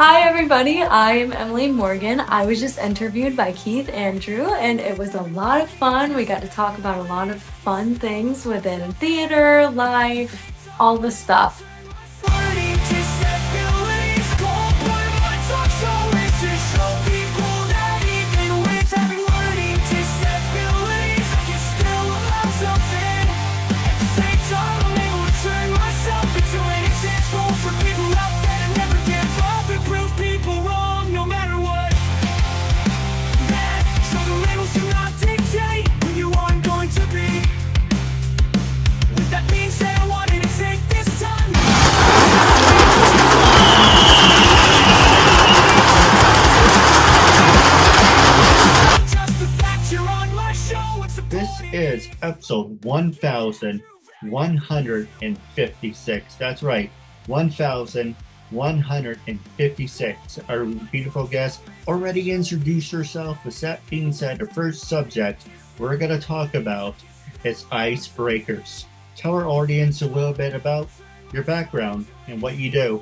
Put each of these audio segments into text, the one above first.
Hi, everybody. I am Emily Morgan. I was just interviewed by Keith Andrew, and it was a lot of fun. We got to talk about a lot of fun things within theater, life, all the stuff. This is episode 1156. That's right, 1156. Our beautiful guest already introduced herself. With that being said, the first subject we're going to talk about is icebreakers. Tell our audience a little bit about your background and what you do.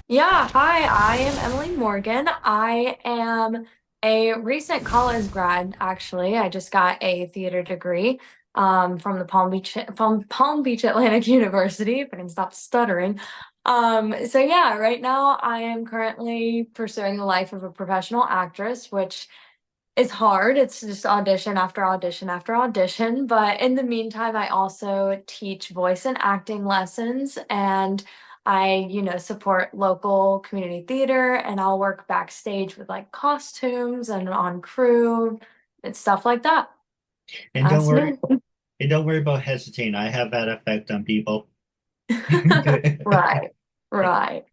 Yeah, hi, I am Emily Morgan. I am a recent college grad, actually. I just got a theater degree from the Palm Beach Atlantic University, if I can stop stuttering. So yeah, right now I am currently pursuing the life of a professional actress, which is hard. It's just audition after audition after audition. But in the meantime, I also teach voice and acting lessons, and I support local community theater, and I'll work backstage with like costumes and on crew and stuff like that. And don't That's worry, me. and don't worry about hesitating. I have that effect on people. Right, right.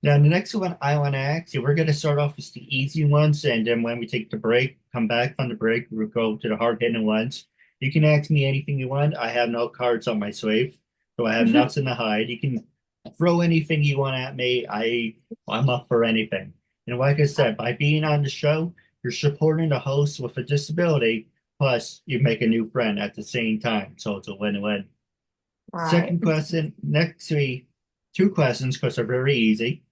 Now, the next one I want to ask you, we're going to start off with the easy ones, and then when we take the break, come back from the break, we'll go to the hard-hitting ones. You can ask me anything you want. I have no cards on my sleeve, so I have nothing to hide. You can throw anything you want at me. I'm up for anything. And like I said, by being on the show, you're supporting the host with a disability, plus you make a new friend at the same time, so it's a win-win. Right. Second question, next three, two questions because they're very easy.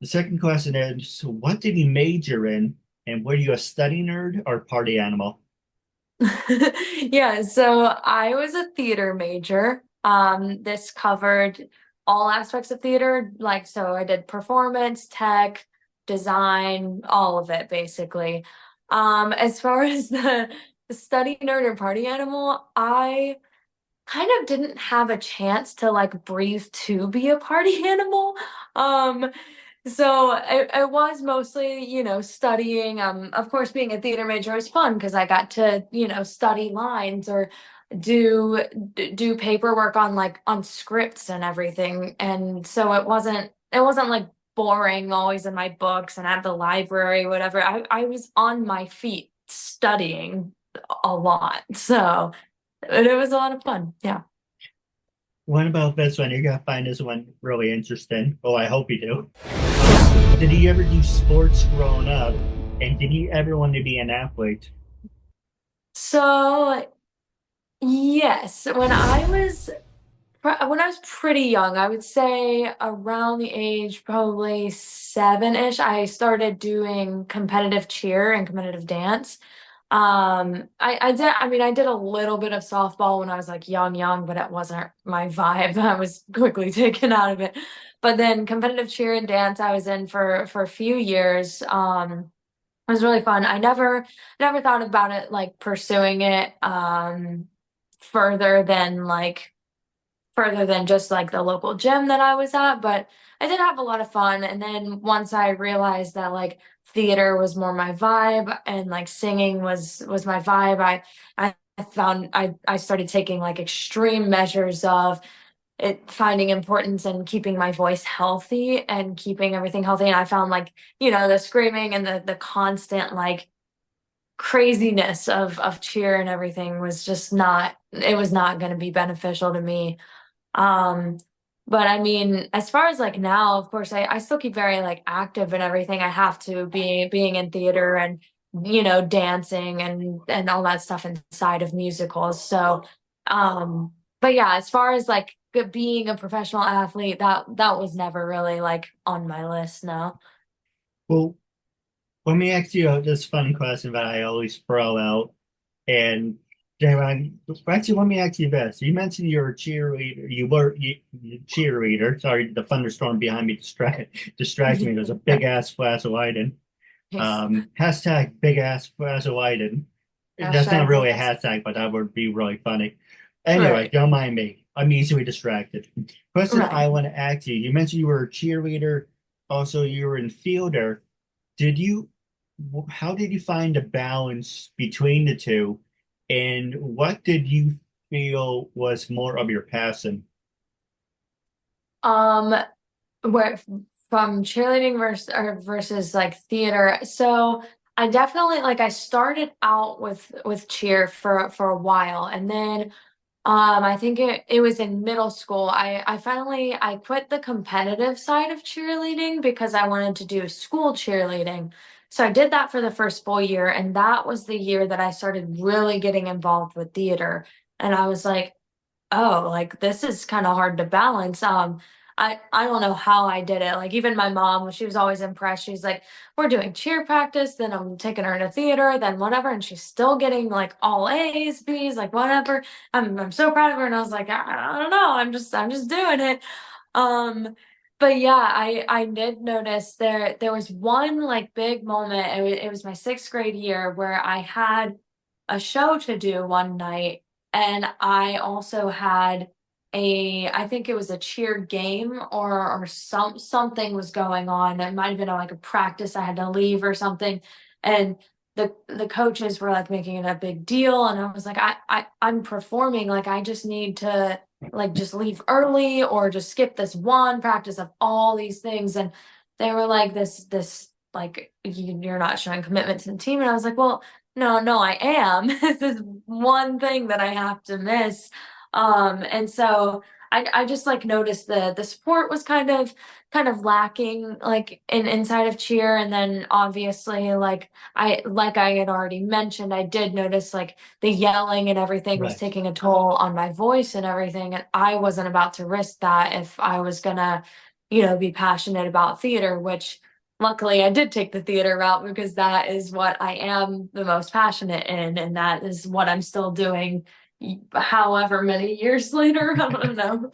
The second question is, what did you major in, and were you a study nerd or party animal? Yeah, so I was a theater major. This covered all aspects of theater, like so I did performance, tech, design, all of it basically. As far as the study nerd or party animal, I kind of didn't have a chance to like breathe to be a party animal. Um, so it was mostly, studying. Of course, being a theater major was fun because I got to, study lines or do paperwork on like on scripts and everything. And so it wasn't like boring always in my books and at the library, whatever. I was on my feet studying a lot. So it was a lot of fun. Yeah. What about this one? You're gonna find this one really interesting. Well, I hope you do. Did you ever do sports growing up? And did you ever want to be an athlete? So yes, when I was pretty young, I would say around the age probably seven-ish, I started doing competitive cheer and competitive dance. I did a little bit of softball when I was like young, but it wasn't my vibe. I was quickly taken out of it. But then competitive cheer and dance I was in for a few years. It was really fun. I never thought about it like pursuing it further than like further than just like the local gym that I was at, but I did have a lot of fun. And then once I realized that like theater was more my vibe and like singing was my vibe, I started taking like extreme measures of it finding importance in keeping my voice healthy and keeping everything healthy. And I found like, the screaming and the constant like craziness of cheer and everything was just not it was not going to be beneficial to me. um, but I mean, as far as like now, of course, I still keep very like active and everything. I have to being in theater and dancing and all that stuff inside of musicals. So, but yeah, as far as like being a professional athlete, that was never really like on my list, no. Well, let me ask you this fun question that I always throw out. And Devon, actually, let me ask you this. You mentioned you're a cheerleader. You cheerleader. Sorry, the thunderstorm behind me distracted me. There's a big ass flash of lightning. Nice. Hashtag big ass flash of lightning. That's not Hashtag really a biggest. hashtag, but that would be really funny. Anyway, Right. don't mind me. I'm easily distracted. Question Right. I want to ask you. You mentioned you were a cheerleader. Also, you were in fielder. Did you, how did you find a balance between the two? And what did you feel was more of your passion? Um, where from cheerleading versus like theater. So I definitely like I started out with cheer for a while, and then I think it was in middle school. I finally I quit the competitive side of cheerleading because I wanted to do school cheerleading. So I did that for the first full year, and that was the year that I started really getting involved with theater. And I was like, oh, like this is kind of hard to balance. I don't know how I did it. Like even my mom, she was always impressed. She's like, we're doing cheer practice, then I'm taking her to theater, then whatever, and she's still getting like all A's, B's, like whatever. I'm so proud of her, and I was like, I don't know, I'm just doing it. Um, but yeah, I did notice there was one like big moment. It was my sixth grade year where I had a show to do one night, and I also had I think it was a cheer game or something was going on. It might have been like a practice I had to leave or something. And the coaches were like making it a big deal. And I was like, I'm performing, like I just need to like just leave early or just skip this one practice of all these things. And they were like this like you're not showing commitment to the team. And I was like, well, no, I am. This is one thing that I have to miss. And so I just like noticed the support was kind of lacking like inside of cheer. And then obviously like I had already mentioned, I did notice like the yelling and everything was Right. taking a toll on my voice and everything. And I wasn't about to risk that if I was gonna, be passionate about theater, which luckily I did take the theater route because that is what I am the most passionate in, and that is what I'm still doing however many years later. I don't know,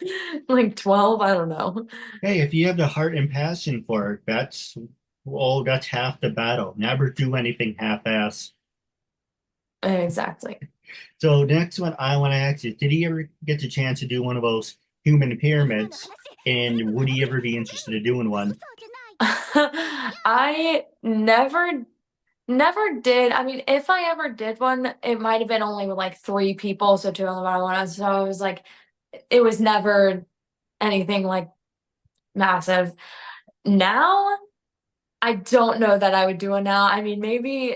like 12, I don't know. Hey, if you have the heart and passion for it, that's half the battle. Never do anything half-ass. Exactly. So the next one I want to ask is, did you ever get the chance to do one of those human pyramids? And would you ever be interested in doing one? I never did. I mean, if I ever did one, it might have been only with like three people, so two on the bottom one. So I was like, it was never anything like massive. Now, I don't know that I would do it now. I mean, maybe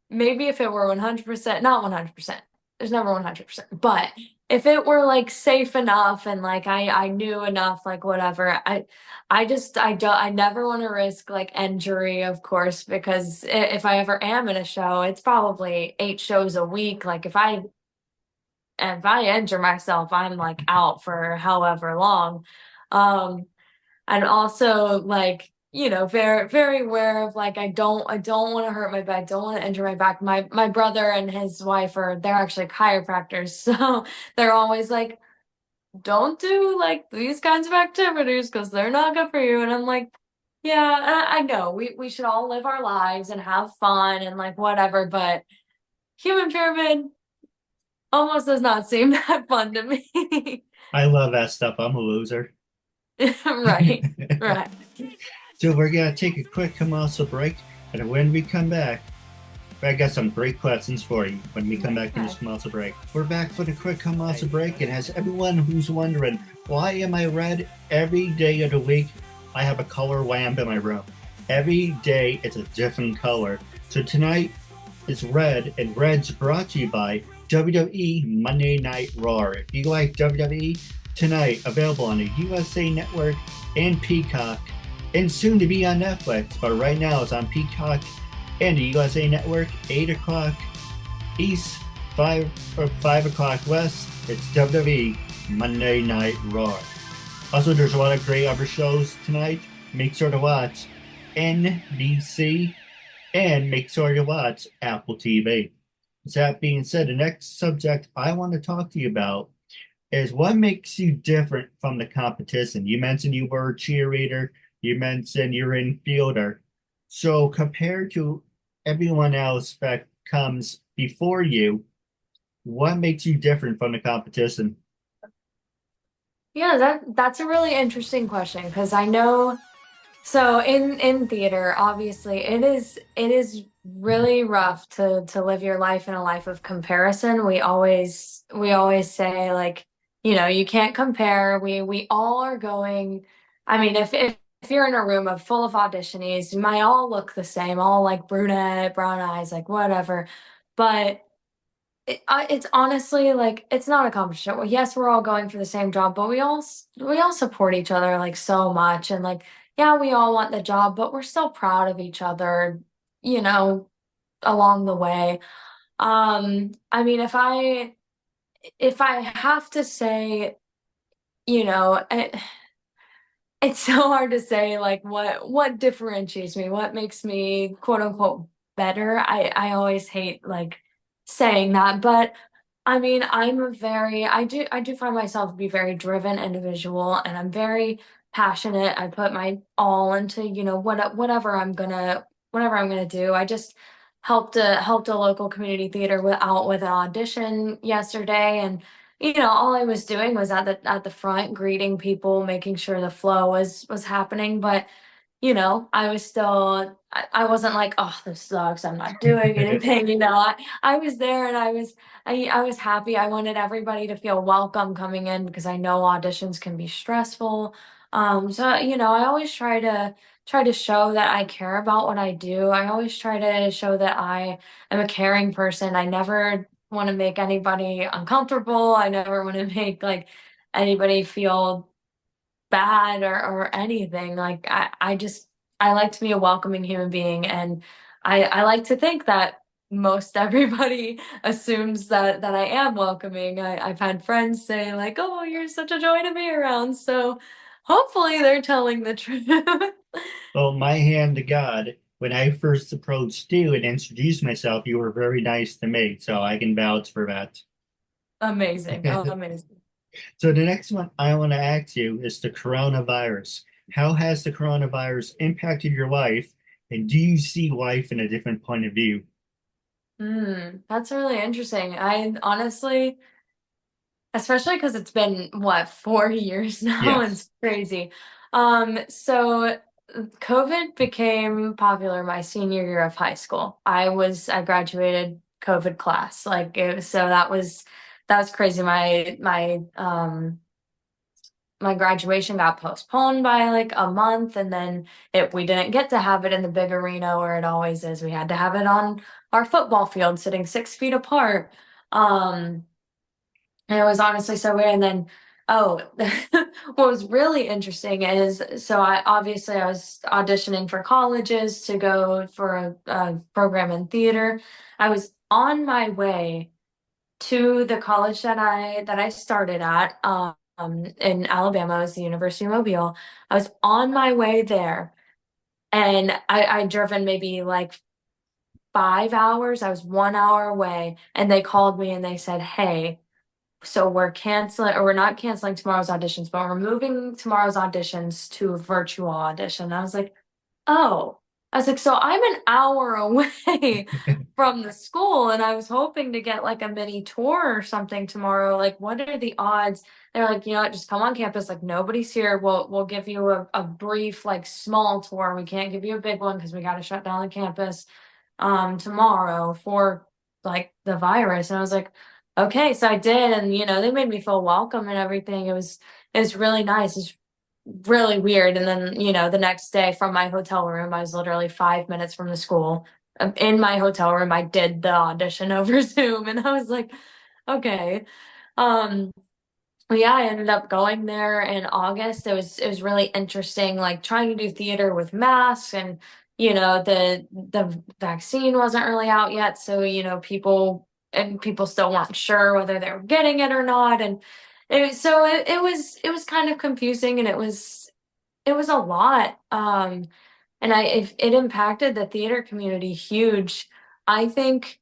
maybe if it were 100%, not 100%. There's never 100%. But if it were like safe enough and like I knew enough, like whatever, I never want to risk like injury, of course, because if I ever am in a show, it's probably 8 shows a week. Like if I injure myself, I'm like out for however long. Um, and also like very very aware of like I don't want to hurt my back, don't want to injure my back. My brother and his wife they're actually chiropractors, so they're always like, don't do like these kinds of activities because they're not good for you. And I'm like, yeah, I know we should all live our lives and have fun and like whatever, but human pyramid almost does not seem that fun to me. I love that stuff. I'm a loser. Right, right. So we're gonna take a quick commercial break, and when we come back, I got some great questions for you when we come back from this Okay. commercial break. We're back for the quick commercial break, and as everyone who's wondering, why am I red every day of the week? I have a color lamp in my room. Every day it's a different color. So tonight is red, and red's brought to you by WWE Monday Night Raw. If you like WWE, tonight available on the USA Network and Peacock, and soon to be on Netflix, but right now it's on Peacock and the USA Network, 8 o'clock East, 5 o'clock West, It's WWE Monday Night Raw. Also, there's a lot of great other shows tonight. Make sure to watch NBC and make sure to watch Apple TV. With that being said, the next subject I want to talk to you about is what makes you different from the competition. You mentioned you were a cheerleader, you mentioned you're in fielder. So compared to everyone else that comes before you, what makes you different from the competition? Yeah, that's a really interesting question because I know so in theater, obviously it is really rough to live your life in a life of comparison. We always say like, you can't compare. We all are going, I mean, if you're in a room of full of auditionees, you might all look the same, all like brunette, brown eyes, like whatever. But it's honestly like it's not a competition. Well, yes, we're all going for the same job, but we all support each other like so much, and like yeah, we all want the job, but we're still proud of each other, you know, along the way. I mean, if I have to say, it's so hard to say like what differentiates me, what makes me quote unquote better. I always hate like saying that, but I mean, I do find myself to be very driven individual and I'm very passionate. I put my all into, whatever I'm gonna do. I just helped a local community theater with an audition yesterday, and all I was doing was at the front greeting people, making sure the flow was happening, but I was still, I wasn't like, oh, this sucks, I'm not doing anything. I was there and I was happy. I wanted everybody to feel welcome coming in because I know auditions can be stressful. So I always try to show that I care about what I do. I always try to show that I am a caring person. I never want to make anybody uncomfortable. I never want to make like anybody feel bad or anything. Like I like to be a welcoming human being, and I like to think that most everybody assumes that I am welcoming. I've had friends say like, "Oh, you're such a joy to be around." So hopefully they're telling the truth. Well, my hand to God, when I first approached you and introduced myself, you were very nice to me, so I can vouch for that. Amazing. Amazing. So the next one I want to ask you is the coronavirus. How has the coronavirus impacted your life, and do you see life in a different point of view? That's really interesting. I honestly, especially because it's been what, 4 years now, Yes. it's crazy. So COVID became popular my senior year of high school. I graduated COVID class. So that was crazy. My graduation got postponed by like a month, and then we didn't get to have it in the big arena where it always is. We had to have it on our football field sitting 6 feet apart. Um and it was honestly so weird. And then, oh, what was really interesting is, so I was auditioning for colleges to go for a program in theater. I was on my way to the college that I started at, in Alabama. It was the University of Mobile. I was on my way there, and I'd driven maybe like 5 hours. I was 1 hour away, and they called me and they said, "Hey, so we're canceling, or we're not canceling tomorrow's auditions, but we're moving tomorrow's auditions to a virtual audition." I was like, oh, I was like, so I'm an hour away from the school, and I was hoping to get like a mini tour or something tomorrow. Like, what are the odds? They're like, what, just come on campus. Like, nobody's here. We'll give you a brief, like, small tour. We can't give you a big one because we got to shut down the campus tomorrow for like the virus. And I was like, okay, so I did, and they made me feel welcome and everything. It was really nice. It's really weird. And then, the next day from my hotel room, I was literally 5 minutes from the school. In my hotel room, I did the audition over Zoom, and I was like, okay. Um, well, yeah, I ended up going there in August. It was really interesting, like trying to do theater with masks, and the vaccine wasn't really out yet, so people and people still weren't sure whether they were getting it or not. And it was kind of confusing, and it was a lot. And it impacted the theater community huge. I think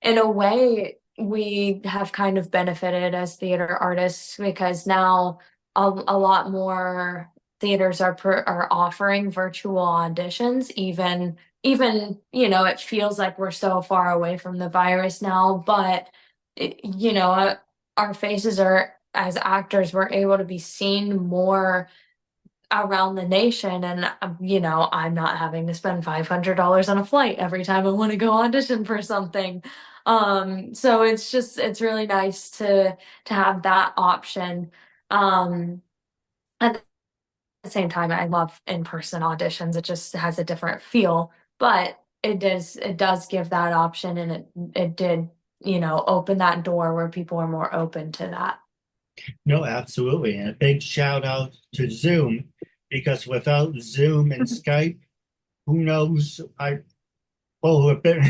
in a way, we have kind of benefited as theater artists because now a lot more theaters are offering virtual auditions. Even it feels like we're so far away from the virus now, but our faces are as actors, we're able to be seen more around the nation, and I'm not having to spend $500 on a flight every time I want to go audition for something. So it's really nice to have that option. At the same time, I love in-person auditions. It just has a different feel, but it does give that option, and it did open that door where people are more open to that. No, absolutely. And a big shout out to Zoom because without Zoom and Skype, who knows? A bit,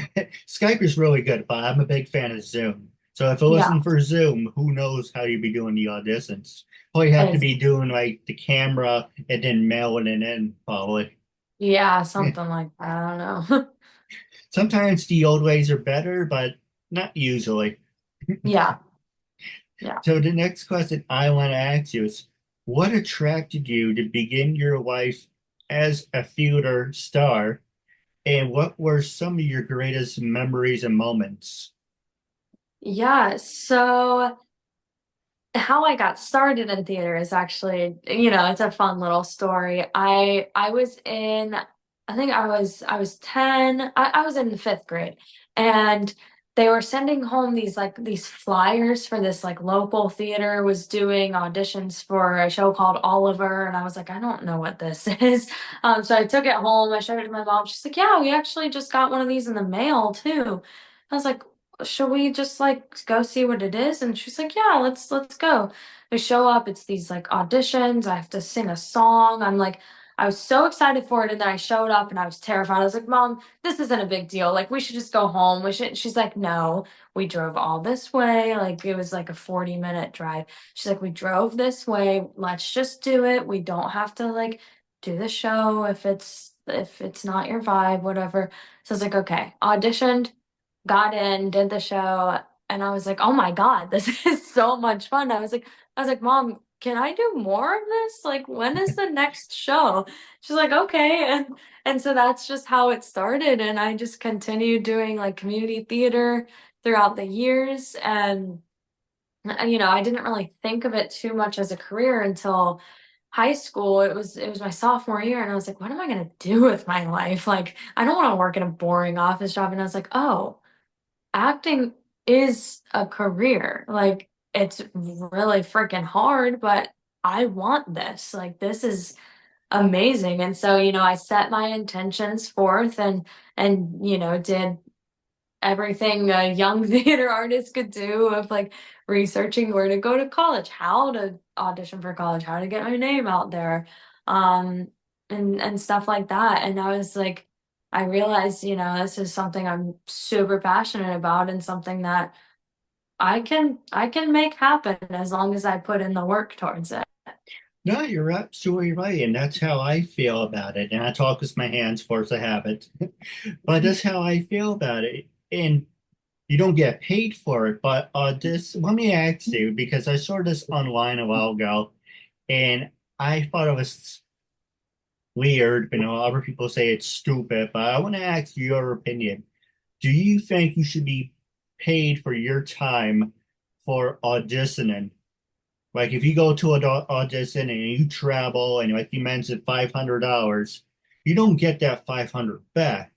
Skype is really good, but I'm a big fan of Zoom. So if it Yeah, wasn't for Zoom, who knows how you'd be doing the auditions? All you have to it's be doing like the camera and then mailing it in, probably. yeah, something like that. I don't know. Sometimes the old ways are better, but not usually. Yeah, yeah. So the next question I want to ask you is, what attracted you to begin your life as a theater star, and what were some of your greatest memories and moments? Yeah, so how I got started in theater is actually, it's a fun little story. I was in, I think I was 10. I was in the fifth grade, and they were sending home these flyers for this like local theater was doing auditions for a show called Oliver, and I was like, I don't know what this is. So I took it home, I showed it to my mom. She's like, yeah, we actually just got one of these in the mail too. I was like, should we just like go see what it is? And she's like, yeah, let's go. We show up, it's these like auditions. I have to sing a song. I was so excited for it, and then I showed up and I was terrified. I was like, Mom, this isn't a big deal. Like we should just go home. We should She's like, no, we drove all this way. Like it was like a 40-minute drive. She's like, we drove this way. Let's just do it. We don't have to like do the show if it's not your vibe, whatever. So I was like, okay, auditioned, got in, did the show, and I was like, "Oh my God, this is so much fun." I was like, "Mom, can I do more of this? Like, when is the next show?" She's like, "Okay." And so that's just how it started, and I just continued doing like community theater throughout the years, and I didn't really think of it too much as a career until high school. It was my sophomore year, and I was like, "What am I gonna do with my life? Like, I don't want to work in a boring office job." And I was like, "Oh, acting is a career. Like it's really freaking hard, but I want this. Like this is amazing." And so, I set my intentions forth and did everything a young theater artist could do of like researching where to go to college, how to audition for college, how to get my name out there, um, and stuff like that. And I was like, I realized, this is something I'm super passionate about and something that I can make happen as long as I put in the work towards it. No, you're absolutely right, and that's how I feel about it. And I talk with my hands, force a habit, but that's how I feel about it. And you don't get paid for it, but this. Let me ask you because I saw this online a while ago, and I thought it was weird. Other people say it's stupid, but I want to ask your opinion. Do you think you should be paid for your time for auditioning? Like if you go to an audition and you travel and like you mentioned $500, you don't get that 500 back,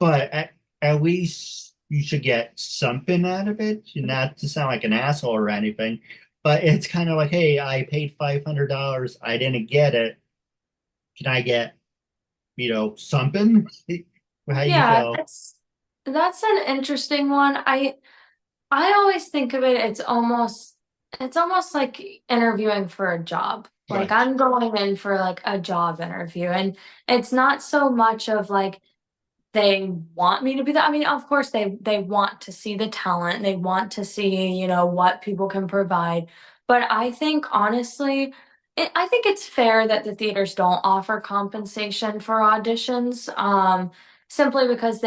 but at least you should get something out of it. Not to sound like an asshole or anything, but it's kind of like, hey, I paid $500, I didn't get it. Can I get, something? How you Yeah, feel? that's an interesting one. I always think of it, it's almost like interviewing for a job. Like Right. I'm going in for like a job interview, and it's not so much of like they want me to be that. I mean, of course they want to see the talent. They want to see, what people can provide. But I think honestly, I think it's fair that the theaters don't offer compensation for auditions, simply because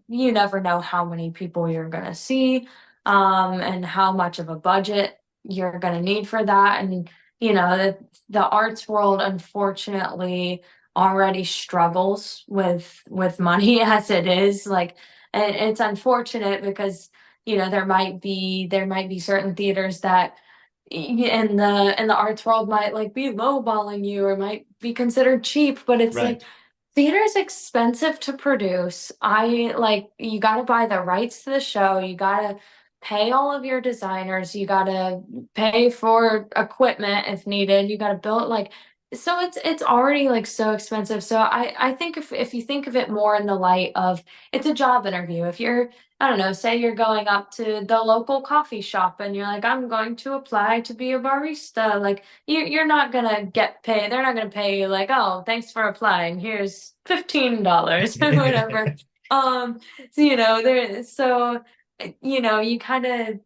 you never know how many people you're gonna see, and how much of a budget you're gonna need for that. And the arts world, unfortunately, already struggles with money as it is. Like, and it's unfortunate because there might be certain theaters that in the arts world might like be lowballing you or might be considered cheap, but it's like Right, theater is expensive to produce. I like you got to buy the rights to the show, you got to pay all of your designers, you got to pay for equipment if needed, you got to build like, so it's already like so expensive. So I think if you think of it more in the light of it's a job interview. If you're, I don't know, say you're going up to the local coffee shop and you're like, I'm going to apply to be a barista. Like you're not gonna get paid. They're not gonna pay you like, oh, thanks for applying. Here's $15 or whatever. So you kind of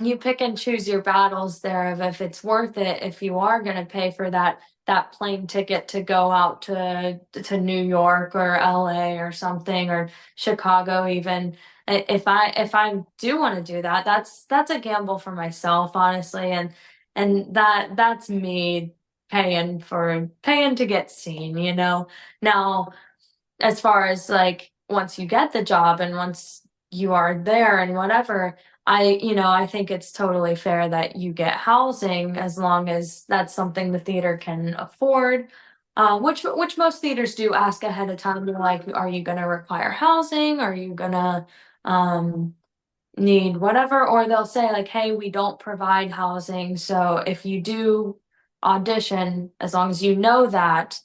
you pick and choose your battles there of if it's worth it, if you are going to pay for that plane ticket to go out to New York or LA or something, or Chicago even. If I do want to do that, that's a gamble for myself, honestly. And that's me paying to get seen, Now, as far as like once you get the job and once you are there and whatever, I think it's totally fair that you get housing as long as that's something the theater can afford. Which most theaters do ask ahead of time. They're like, are you going to require housing? Are you going to um, need whatever? Or they'll say like, hey, we don't provide housing. So if you do audition, as long as you know that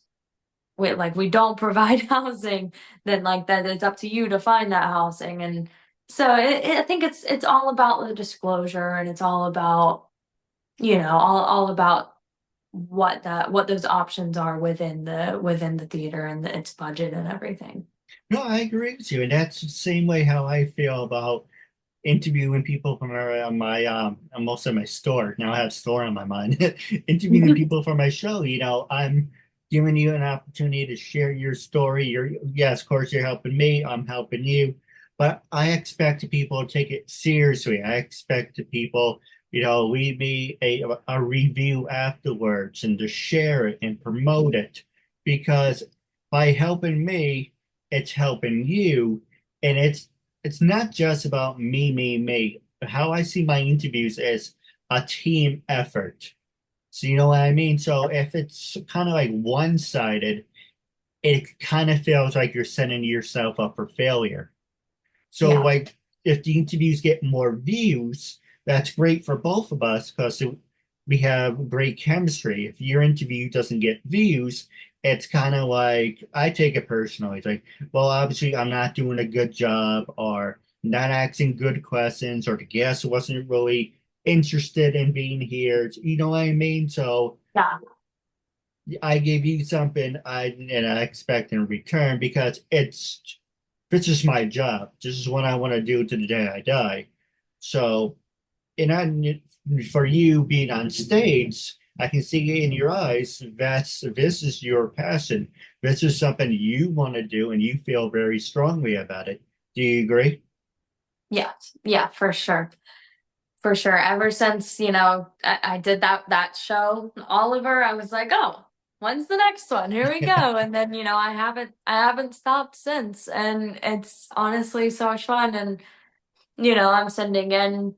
we don't provide housing, then like that it's up to you to find that housing. And so I think it's all about the disclosure, and it's all about all about what those options are within the theater and its budget and everything. no, I agree with you, and that's the same way how I feel about interviewing people from most of my store. Now I have store on my mind. Interviewing people for my show, I'm giving you an opportunity to share your story. Yes, of course, you're helping me, I'm helping you, but I expect people to take it seriously. I expect people, leave me a review afterwards and to share it and promote it, because by helping me, it's helping you, and it's not just about me, me, me. How I see my interviews is a team effort. So you know what I mean? So if it's kind of like one-sided, it kind of feels like you're setting yourself up for failure. So Yeah, like if the interviews get more views, that's great for both of us because we have great chemistry. If your interview doesn't get views, it's kind of like I take it personally. It's like, well, obviously I'm not doing a good job or not asking good questions, or the guest wasn't really interested in being here. You know what I mean? So yeah, I gave you something I expect in return because it's just my job. This is what I want to do to the day I die. So, and for you being on stage, I can see in your eyes this is your passion. This is something you want to do, and you feel very strongly about it. Do you agree? yeah, yeah, for sure. For sure. Ever since, I did that show, Oliver, I was like, oh, when's the next one? Here we go. And then, I haven't stopped since. And it's honestly so much fun. And I'm sending in,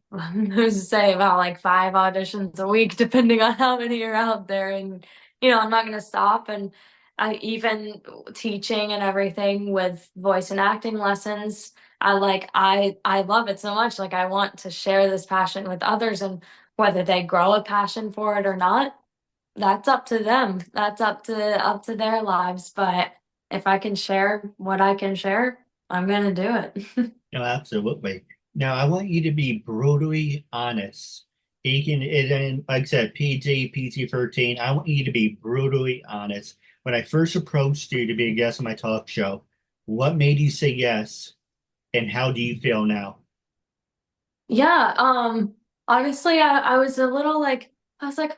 who's to say, about like 5 auditions a week, depending on how many are out there. And, I'm not going to stop. And I even teaching and everything with voice and acting lessons. I love it so much. Like I want to share this passion with others, and whether they grow a passion for it or not, that's up to them. That's up to their lives. But if I can share what I can share, I'm gonna do it. No, absolutely. Now, I want you to be brutally honest. You can, and like I said, PG 13. I want you to be brutally honest. When I first approached you to be a guest on my talk show, What made you say yes, and how do you feel now? Yeah, honestly, I was a little like, I was like,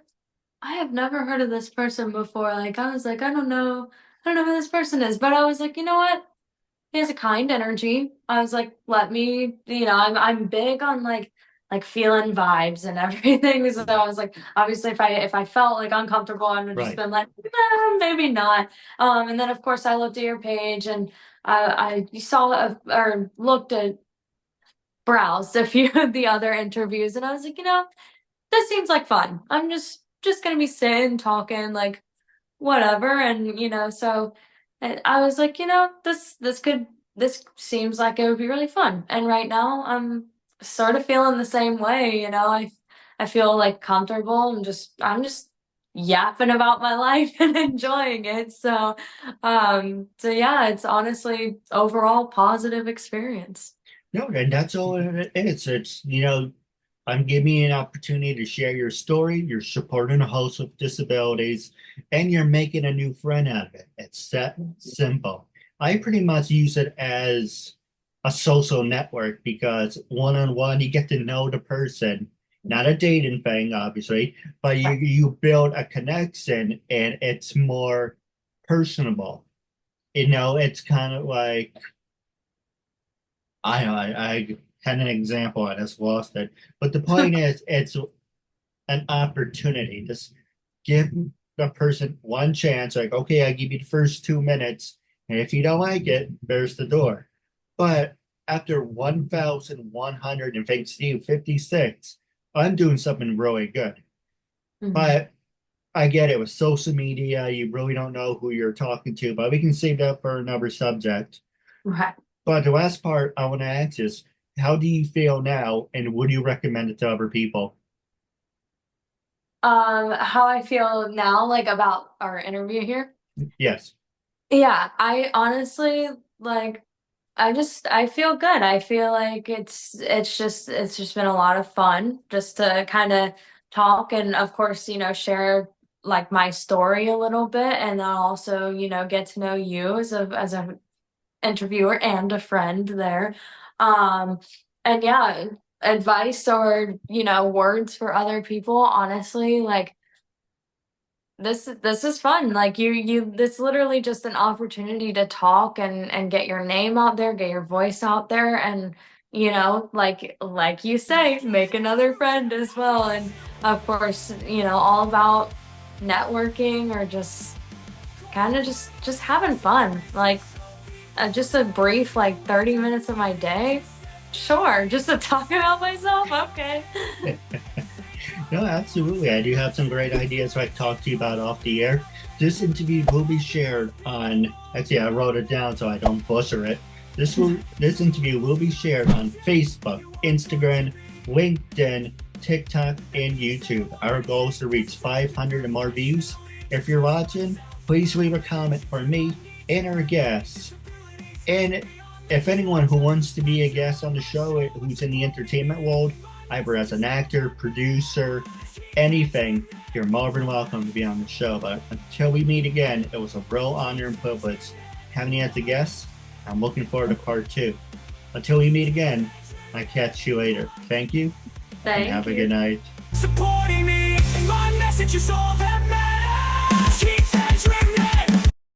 I have never heard of this person before. Like, I was like, I don't know who this person is. But I was like, you know what? He has a kind energy. I was like, let me, I'm big on like feeling vibes and everything. So I was like, obviously if I felt like uncomfortable, I would have just Right. been like, maybe not. And then of course I looked at your page and I saw or looked at browsed a few of the other interviews and I was like, this seems like fun. I'm just gonna be sitting talking like whatever and so I was like this seems like it would be really fun and right now I'm sort of feeling the same way. I feel like comfortable and I'm just yapping about my life and enjoying it, so yeah, it's honestly overall positive experience. No, and that's all it is. It's, I'm giving you an opportunity to share your story. You're supporting a host with disabilities, and you're making a new friend out of it. It's that simple. I pretty much use it as a social network because one-on-one, you get to know the person, not a dating thing, obviously, but you build a connection and it's more personable. It's kind of like I had an example, I just lost it. But the point is, it's an opportunity. Just give the person one chance. Like, okay, I give you the first 2 minutes, and if you don't like it, there's the door. But after 1,100 and thanks to you, 56, I'm doing something really good. Mhm. But I get it with social media, you really don't know who you're talking to, but we can save that for another subject. Right. But the last part I want to ask is, how do you feel now, and would you recommend it to other people? How I feel now, like about our interview here. Yes. Yeah, I honestly like I feel good. I feel like it's just been a lot of fun just to kind of talk and of course, share like my story a little bit and then also, get to know you as a interviewer and a friend there. Um and yeah, advice or, words for other people, honestly, like this is fun. Like you this literally just an opportunity to talk and get your name out there, get your voice out there and like you say, make another friend as well. And of course, all about networking or just kind of just having fun. Like just a brief like 30 minutes of my day. Sure, just to talk about myself. Okay. No, absolutely. I do have some great ideas I talked to you about off the air. This interview will be shared on, actually, I wrote it down so I don't butcher it. This interview will be shared on Facebook, Instagram, LinkedIn, TikTok, and YouTube. Our goal is to reach 500 and more views. If you're watching, please leave a comment for me and our guests. And if anyone who wants to be a guest on the show who's in the entertainment world, either as an actor, producer, anything, you're more than welcome to be on the show. But until we meet again, it was a real honor and privilege having you as a guest. I'm looking forward to part two. Until we meet again, I catch you later. Thank you and Thank have a good you. night. Supporting me, and my message is all that